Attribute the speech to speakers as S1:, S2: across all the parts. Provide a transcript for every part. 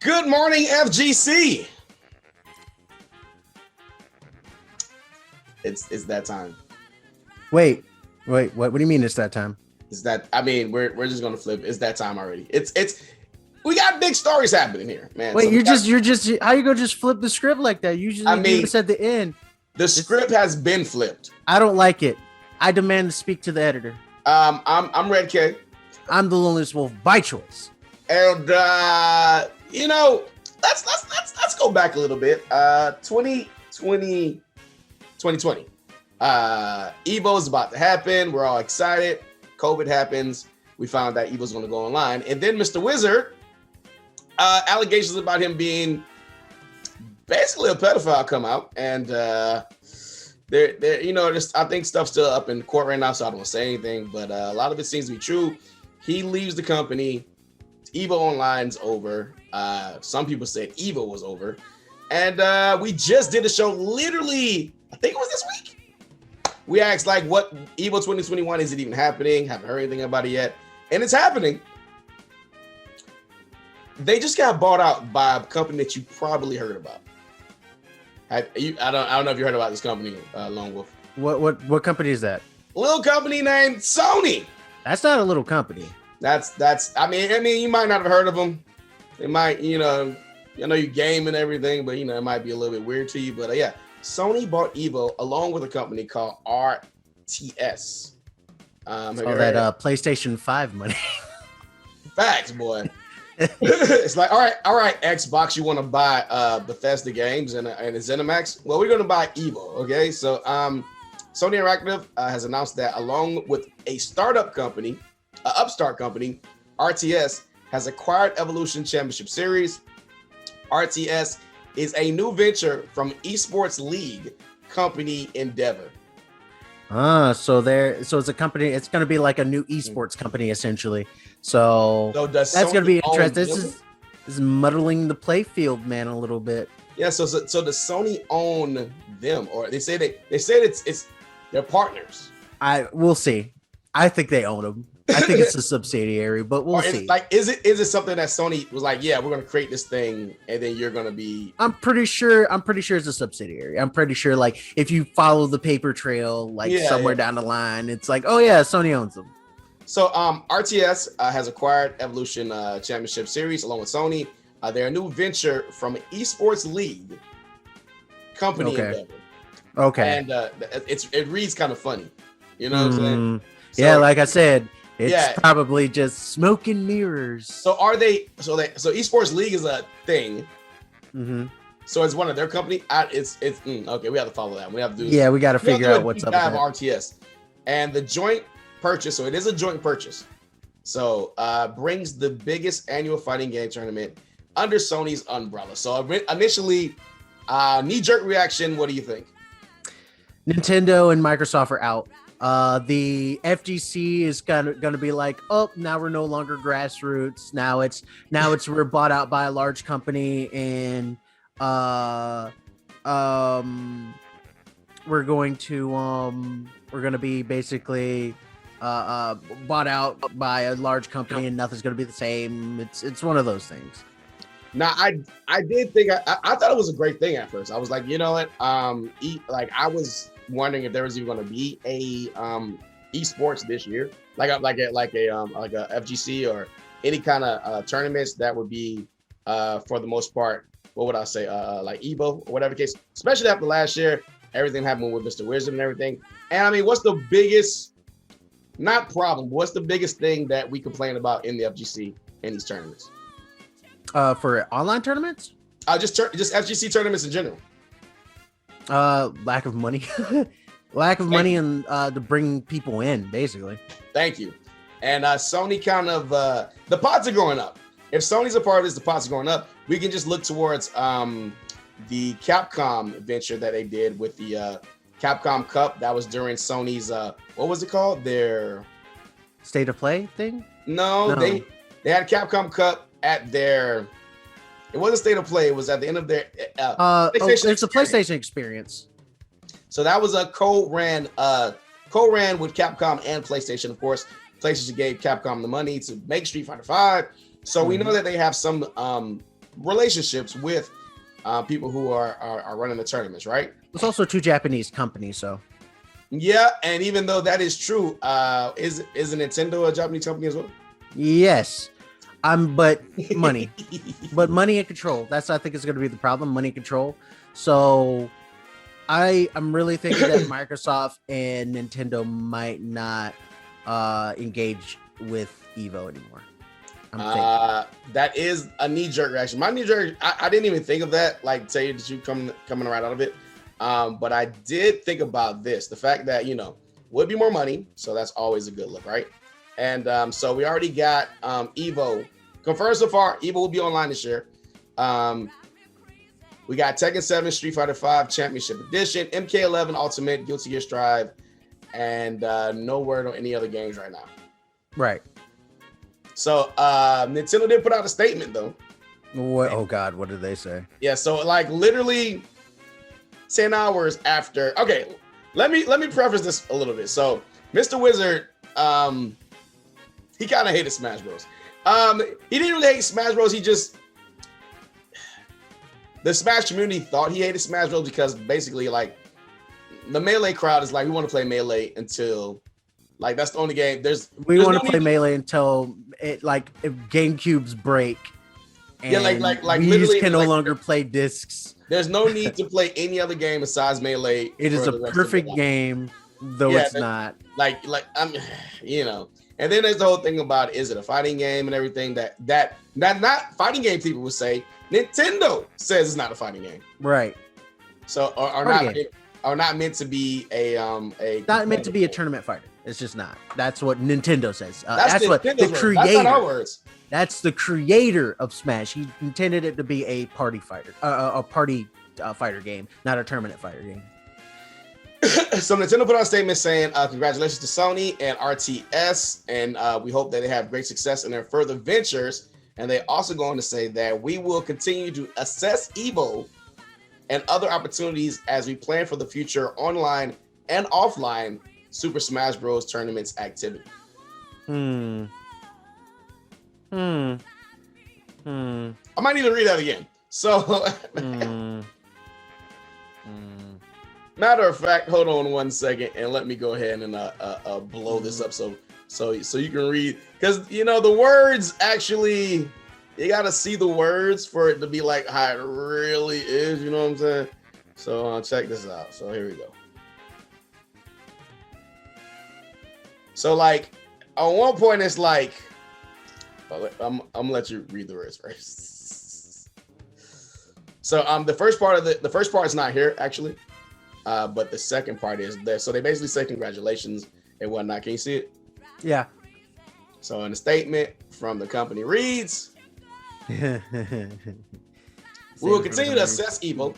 S1: Good morning, FGC. It's that time.
S2: Wait. What do you mean it's that time?
S1: We're just gonna flip. It's that time already. It's we got big stories happening here, man.
S2: Wait,
S1: So
S2: you're just how you go just flip the script like that? Usually do this at the end.
S1: The script has been flipped.
S2: I don't like it. I demand to speak to the editor.
S1: I'm Red K.
S2: I'm the loneliest wolf by choice.
S1: And let's go back a little bit. 2020. EVO is about to happen. We're all excited. COVID happens. We found that EVO's going to go online, and then Mr. Wizard, allegations about him being basically a pedophile come out, and I think stuff's still up in court right now, so I don't want to say anything. But a lot of it seems to be true. He leaves the company. EVO Online's over. Some people said EVO was over, and we just did a show. Literally, I think it was this week. We asked, like, what EVO 2021, is it even happening? Haven't heard anything about it yet. And it's happening. They just got bought out by a company that you probably heard about. I don't know if you heard about this company, Lone Wolf.
S2: What company is that?
S1: A little company named Sony.
S2: That's not a little company.
S1: I mean, you might not have heard of them. It might, I know you game and everything, but it might be a little bit weird to you. But yeah. Sony bought EVO along with a company called RTS.
S2: All that PlayStation 5 money.
S1: Facts, boy. It's like, all right, Xbox, you want to buy Bethesda games and a ZeniMax? Well, we're going to buy EVO, okay? So Sony Interactive has announced that along with a startup company, an upstart company, RTS has acquired Evolution Championship Series. RTS is a new venture from Esports League company Endeavor.
S2: So it's a company. It's going to be like a new esports company essentially. So that's going to be interesting. This is muddling the play field, man, a little bit.
S1: Yeah. So does Sony own them, or they said it's their partners?
S2: We'll see. I think they own them. I think it's a subsidiary, but we'll see.
S1: Like, is it something that Sony was like, yeah, we're going to create this thing, and then you're going to be?
S2: I'm pretty sure it's a subsidiary. I'm pretty sure, like, if you follow the paper trail, somewhere down the line, it's like, oh yeah, Sony owns them.
S1: So, RTS has acquired Evolution Championship Series along with Sony. They're a new venture from Esports League company Endeavor.
S2: Okay,
S1: and it reads kind of funny, you know what I'm saying?
S2: So, yeah, like I said. It's probably just smoke and mirrors.
S1: So so Esports League is a thing.
S2: Mm-hmm.
S1: So it's one of their company. Okay. We have to follow that. We have to do.
S2: Yeah, we got to figure out what's up with that.
S1: RTS, and the joint purchase. So it is a joint purchase. So brings the biggest annual fighting game tournament under Sony's umbrella. So initially, knee-jerk reaction. What do you think?
S2: Nintendo and Microsoft are out. The FGC is gonna be like, oh, now we're no longer grassroots. Now it's we're bought out by a large company, and we're going to be basically bought out by a large company, and nothing's gonna be the same. It's one of those things.
S1: Now, I did think I thought it was a great thing at first. I was like, you know what, I was wondering if there was even going to be a esports this year, like a FGC or any kind of tournaments that would be for the most part, what would I say, like EVO or whatever case, especially after last year, everything happened with Mr. Wizard and everything. And I mean, what's the biggest, not problem, what's the biggest thing that we complain about in the FGC in these tournaments?
S2: For online tournaments?
S1: Just FGC tournaments in general.
S2: Lack of money. Money and to bring people in, basically.
S1: Thank you. And Sony kind of the pots are going up. If Sony's a part of this, the pots are going up. We can just look towards the Capcom venture that they did with the Capcom Cup. That was during Sony's what was it called? Their
S2: State of Play thing?
S1: No. They had Capcom Cup at their. It wasn't State of Play. It was at the end of their
S2: it's a PlayStation experience.
S1: So that was a co-ran with Capcom and PlayStation. Of course, PlayStation gave Capcom the money to make Street Fighter V. So we know that they have some relationships with people who are running the tournaments, right?
S2: It's also 2 Japanese companies, so.
S1: Yeah, and even though that is true, is Nintendo a Japanese company as well?
S2: Yes. But money. But money and control. That's, I think, is going to be the problem. Money and control. So I'm really thinking that Microsoft and Nintendo might not engage with EVO anymore.
S1: That is a knee-jerk reaction. My knee-jerk, I didn't even think of that, like say that you coming right out of it. But I did think about this, the fact that, would be more money. So that's always a good look, right? And so we already got EVO confirmed so far. EVO will be online this year. We got Tekken 7, Street Fighter 5 Championship Edition, MK11 Ultimate, Guilty Gear Strive, and no word on any other games right now.
S2: Right.
S1: So Nintendo did put out a statement though.
S2: What? Oh God, what did they say?
S1: Yeah, so like literally 10 hours after. Okay, let me preface this a little bit. So Mr. Wizard, he kind of hated Smash Bros. He didn't really hate Smash Bros. The Smash community thought he hated Smash Bros. Because basically like the Melee crowd is like, we want to play Melee until like that's the only game.
S2: We want to play Melee until if GameCubes break. And
S1: yeah, like
S2: literally can no longer play discs.
S1: There's no need to play any other game besides Melee.
S2: It is a perfect game, though it's not.
S1: Like I'm, And then there's the whole thing about, is it a fighting game and everything that not fighting game people would say. Nintendo says it's not a fighting game,
S2: right?
S1: So are not meant to be a
S2: not meant to be a tournament fighter. It's just not. That's what Nintendo says.
S1: That's
S2: what the creator.
S1: That's not our words.
S2: That's the creator of Smash. He intended it to be a party fighter, a party fighter game, not a tournament fighter game.
S1: So Nintendo put out a statement saying, congratulations to Sony and RTS, and we hope that they have great success in their further ventures. And they also go on to say that we will continue to assess EVO and other opportunities as we plan for the future online and offline Super Smash Bros. Tournaments activity. I might need to read that again. So, matter of fact, hold on one second and let me go ahead and blow this up so you can read, because the words actually, you got to see the words for it to be like how it really is. You know what I'm saying? So check this out. So here we go. So like at one point it's like, I'm gonna let you read the words first. So the first part is not here actually, but the second part is there. So they basically say congratulations and whatnot. Can you see it?
S2: Yeah.
S1: So in the statement from the company reads, we will continue to assess EVO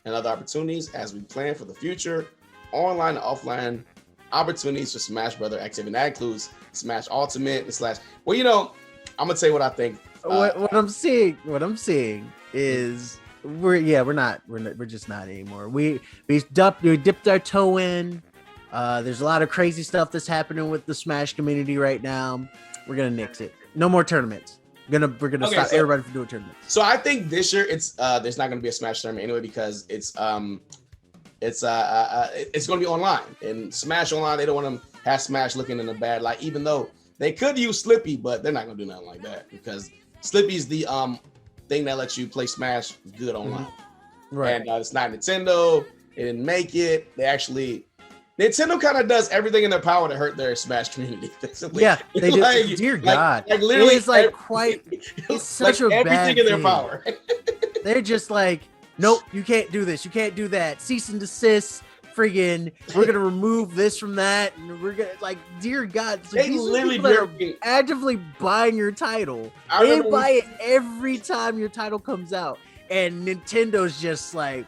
S1: and other opportunities as we plan for the future online and offline opportunities for Smash Brother activity. That includes Smash Ultimate and Slash. Well, I'm gonna tell you what I think.
S2: What I'm seeing is we're just not anymore. We dipped our toe in. There's a lot of crazy stuff that's happening with the Smash community right now. We're gonna nix it. No more tournaments. We're gonna stop everybody from doing tournaments.
S1: So I think this year there's not gonna be a Smash tournament anyway, because it's gonna be online, and Smash Online, they don't want to have Smash looking in a bad light, even though they could use Slippy, but they're not gonna do nothing like that, because Slippy's the thing that lets you play Smash good online. Right. And it's not Nintendo. They didn't make it. Nintendo kind of does everything in their power to hurt their Smash community. Basically.
S2: Yeah, they do. Dear God, literally, it's it's such a
S1: everything
S2: bad
S1: in their
S2: thing.
S1: power.
S2: They're just like, nope, you can't do this. You can't do that. Cease and desist. Friggin', we're gonna remove this from that, and we're gonna dear God. So
S1: they literally
S2: are actively buying your title. They buy it every time your title comes out, and Nintendo's just like,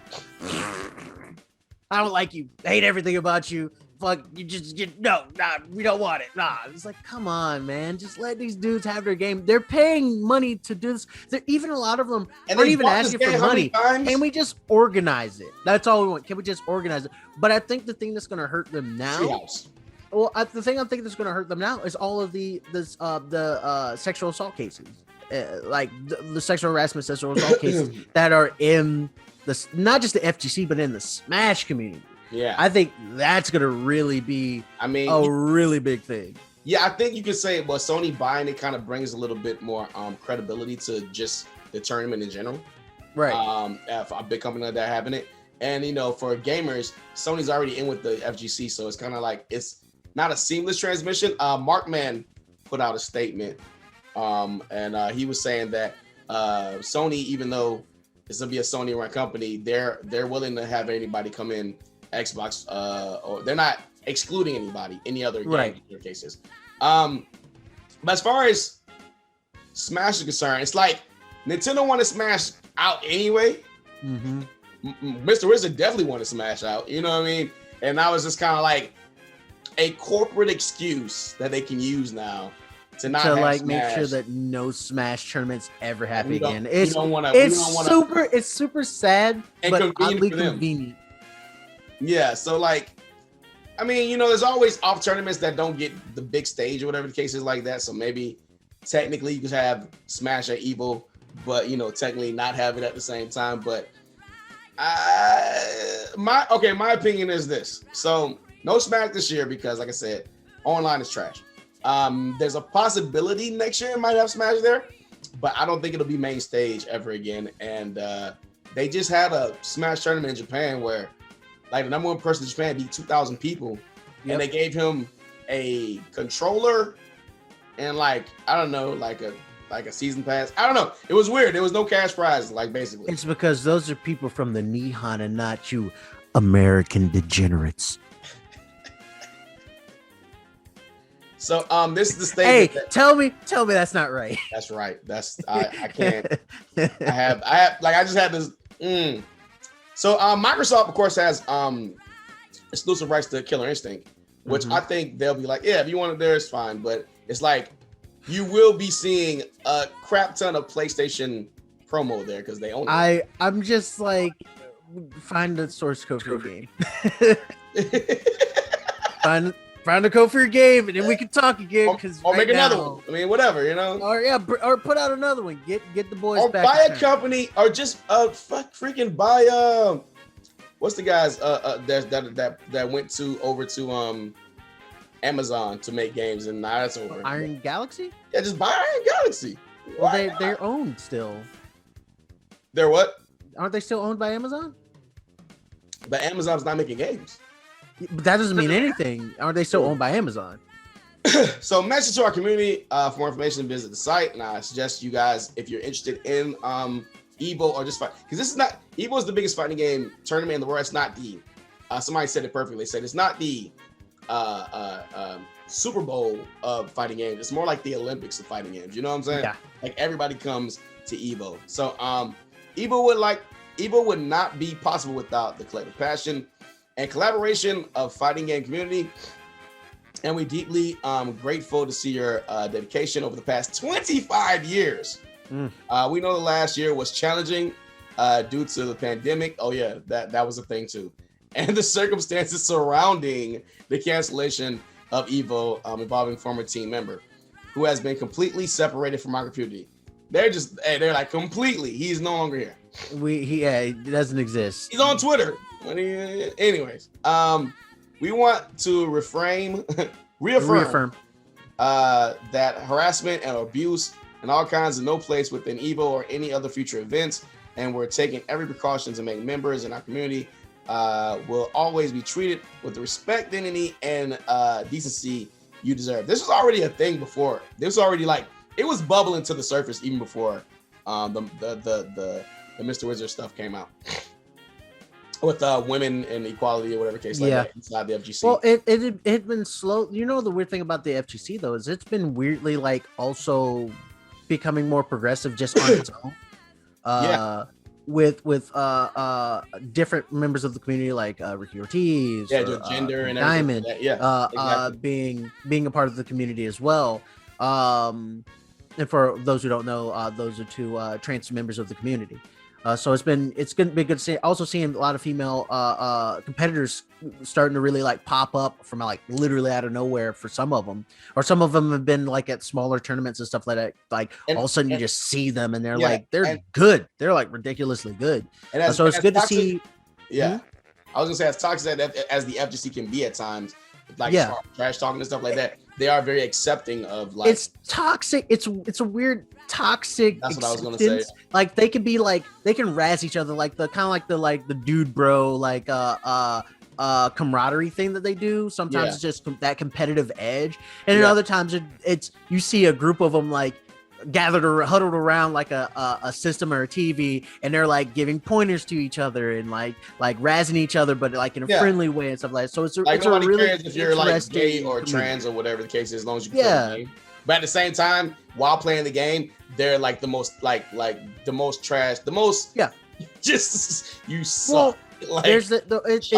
S2: I don't like you. I hate everything about you. Fuck, we don't want it. Nah, it's like, come on, man. Just let these dudes have their game. They're paying money to do this. Even a lot of them aren't even asking for money. Can we just organize it? That's all we want. Can we just organize it? But I think the thing that's going to hurt them now. The thing I think that's going to hurt them now is all of the sexual assault cases. like the sexual harassment, sexual assault cases that are in the not just the FGC but in the Smash community.
S1: Yeah,
S2: I think that's gonna really be a really big thing.
S1: Yeah, I think you could say, well, Sony buying it kind of brings a little bit more credibility to just the tournament in general.
S2: Right.
S1: For a big company like that having it. And, for gamers, Sony's already in with the FGC. So it's kind of like, it's not a seamless transmission. Markman put out a statement and he was saying that Sony, even though it's going to be a Sony run company, they're willing to have anybody come in Xbox or they're not excluding anybody, any other game in cases. But as far as Smash is concerned, it's like Nintendo wanted Smash out anyway.
S2: Mm-hmm.
S1: Mr. Wizard definitely wanted Smash out, you know what I mean? And that was just kind of like a corporate excuse that they can use now to not have
S2: like
S1: Smash.
S2: Make sure that no Smash tournaments ever happen again.
S1: It's
S2: super sad, but oddly convenient.
S1: Yeah, so like, I mean, there's always off tournaments that don't get the big stage or whatever the case is like that. So maybe technically you could have Smash at EVO, but technically not have it at the same time. But my opinion is this. So no Smash this year because, like I said, online is trash. There's a possibility next year it might have Smash there, but I don't think it'll be main stage ever again. And they just had a Smash tournament in Japan where like the number one person in Japan beat 2,000 people, and they gave him a controller and like I don't know, like a season pass. I don't know. It was weird. There was no cash prize, like basically.
S2: It's because those are people from the Nihon and not you American degenerates.
S1: So this is the stage.
S2: Hey, tell me that's not right.
S1: That's right. I can't. I just had this. So Microsoft, of course, has exclusive rights to Killer Instinct, which I think they'll be like, yeah, if you want it there, it's fine. But it's like you will be seeing a crap ton of PlayStation promo there because they own it.
S2: I'm just like, find the source code for your game. Find the code for your game, and then we can talk again.
S1: Or make another one. I mean, whatever,
S2: Or put out another one. Get the boys
S1: or
S2: back.
S1: Or buy a company, or just freaking buy what's the guys that went over to Amazon to make games, and now that's over.
S2: Iron Galaxy?
S1: Yeah, just buy Iron Galaxy.
S2: Well, they're owned still.
S1: They're what?
S2: Aren't they still owned by Amazon?
S1: But Amazon's not making games.
S2: But that doesn't mean anything. Aren't they still owned by Amazon?
S1: So message to our community, for more information, visit the site. And I suggest you guys, if you're interested in EVO or just fight, because this is not, EVO is the biggest fighting game tournament in the world. It's not the, somebody said it perfectly. They said it's not the Super Bowl of fighting games. It's more like the Olympics of fighting games. You know what I'm saying?
S2: Yeah.
S1: Like everybody comes to EVO. So EVO would not be possible without the collective passion and collaboration of fighting game community. And we deeply grateful to see your dedication over the past 25 years. We know the last year was challenging due to the pandemic. Oh yeah, that was a thing too. And the circumstances surrounding the cancellation of EVO involving former team member who has been completely separated from our community. They're like completely, he's no longer here.
S2: He doesn't exist.
S1: He's on Twitter. Anyways, we want to reaffirm that harassment and abuse and all kinds of no place within EVO or any other future events, and we're taking every precaution to make members in our community will always be treated with the respect, dignity, and decency you deserve. This was already a thing before. This was already like it was bubbling to the surface even before the Mr. Wizard stuff came out. With women and equality or whatever case like that inside the FGC.
S2: Well, it had been slow. The weird thing about the FGC though is it's been weirdly like also becoming more progressive just on its own. With different members of the community like Ricky Ortiz,
S1: gender and
S2: Diamond,
S1: exactly.
S2: being a part of the community as well. And for those who don't know, those are two trans members of the community. So it's going to be good to see. Also seeing a lot of female competitors starting to really like pop up from like literally out of nowhere for some of them, or some of them have been like at smaller tournaments and stuff like that. Like all of a sudden you just see them and they're like they're good. They're like ridiculously good.
S1: And
S2: so it's good
S1: toxic,
S2: to see.
S1: Yeah, I was gonna say as toxic as the FGC can be at times, like trash talking and stuff like that. They are very accepting of like
S2: it's toxic. It's a weird toxic.
S1: That's what I was gonna say.
S2: Like they can be like they can razz each other like the kind of like the dude bro like camaraderie thing that they do. Sometimes it's just that competitive edge, and then other times it's you see a group of them like gathered or huddled around like a system or a TV, and they're like giving pointers to each other and like razzing each other, but like in a friendly way and stuff like that. So it's
S1: like
S2: it's
S1: nobody
S2: a really
S1: cares if you're like gay or trans or whatever the case is, as long as you can play the game. But at the same time, while playing the game, they're like the most like the most trash, the most just you suck.
S2: Well, there's if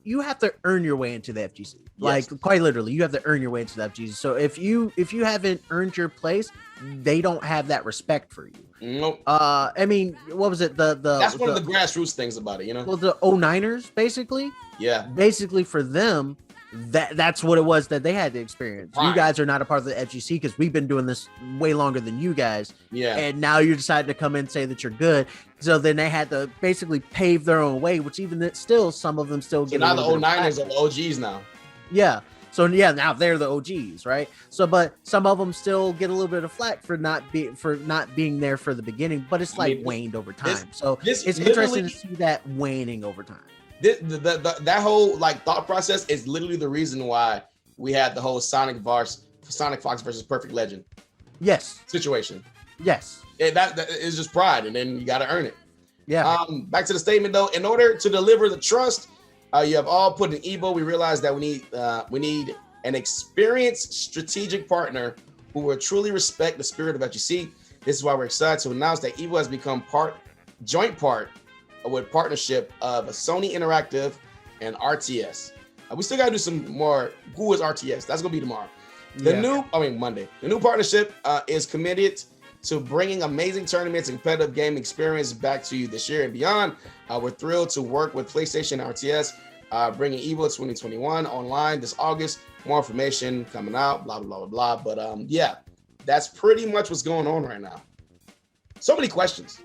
S2: you have to earn your way into the FGC. Like quite literally, you have to earn your way into the FGC. So if you haven't earned your place, they don't have that respect for you.
S1: Nope.
S2: I mean, what was it?
S1: That's one of the grassroots things about it, you know.
S2: Well, the 09ers basically.
S1: Yeah.
S2: Basically, for them, that's what it was that they had to experience. Right. You guys are not a part of the FGC because we've been doing this way longer than you guys.
S1: Yeah.
S2: And now you decided to come in and say that you're good. So then they had to basically pave their own way, which even still, some of them still get.
S1: Now the 09ers are the OGs now.
S2: Yeah. So now they're the OGs, right? So, but some of them still get a little bit of flack for not being there for the beginning, but it's like waned over time. It's interesting to see that waning over time.
S1: That whole like thought process is literally the reason why we had the whole Sonic Fox versus Perfect Legend.
S2: Yes.
S1: Situation.
S2: Yes.
S1: That is just pride, and then you got to earn it.
S2: Yeah.
S1: Back to the statement though. In order to deliver the trust. You have all put in EVO. We realized that we need an experienced strategic partner who will truly respect the spirit of FGC. This is why we're excited to announce that EVO has become joint part with partnership of Sony Interactive and RTS. We still got to do some more. Who is RTS? That's gonna be tomorrow. Monday. The new partnership is committed to bringing amazing tournaments and competitive game experience back to you this year and beyond. We're thrilled to work with PlayStation and RTS, bringing EVO 2021 online this August. More information coming out, blah, blah, blah, blah, blah. But that's pretty much what's going on right now. So many questions.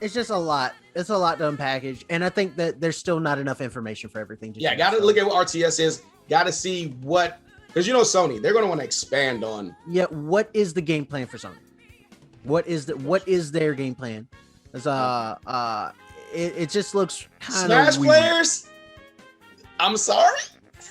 S2: It's just a lot. It's a lot to unpackage. And I think that there's still not enough information for everything.
S1: Got to look at what RTS is. Got to see what, because Sony, they're going to want to expand on.
S2: Yeah, what is the game plan for Sony? What is their game plan? It just looks kind of
S1: Smash players. I'm sorry.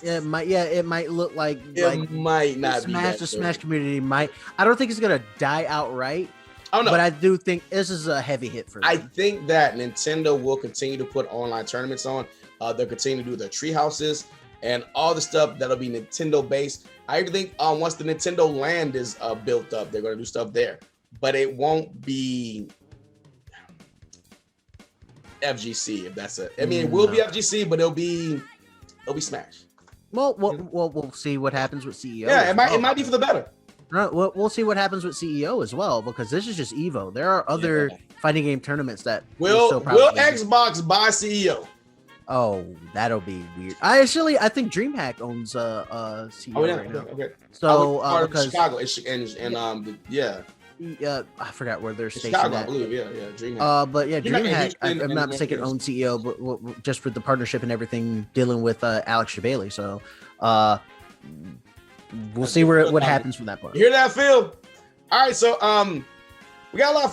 S2: It might look like
S1: it might not
S2: Smash. The Smash community might. I don't think it's gonna die outright.
S1: Oh no,
S2: but I do think this is a heavy hit for them.
S1: I think that Nintendo will continue to put online tournaments on. They'll continue to do their tree houses and all the stuff that'll be Nintendo based. I even think once the Nintendo land is built up, they're gonna do stuff there. But it won't be FGC if that's it. I mean, it will be FGC, but it'll be Smash.
S2: Well, we'll see what happens with CEO.
S1: Yeah, it might be for the better.
S2: Right, we'll see what happens with CEO as well, because this is just EVO. There are other fighting game tournaments that
S1: will Xbox buy CEO.
S2: Oh, that'll be weird. I think DreamHack owns CEO right now. Okay. So because
S1: Chicago
S2: I forgot where they're stationed
S1: Chicago,
S2: at.
S1: I believe, DreamHack.
S2: But DreamHack, I'm not mistaken, owns CEO, but just with the partnership and everything dealing with Alex Shabailey. So we'll see what happens from that point.
S1: You hear that, Phil? All right, so we got a lot of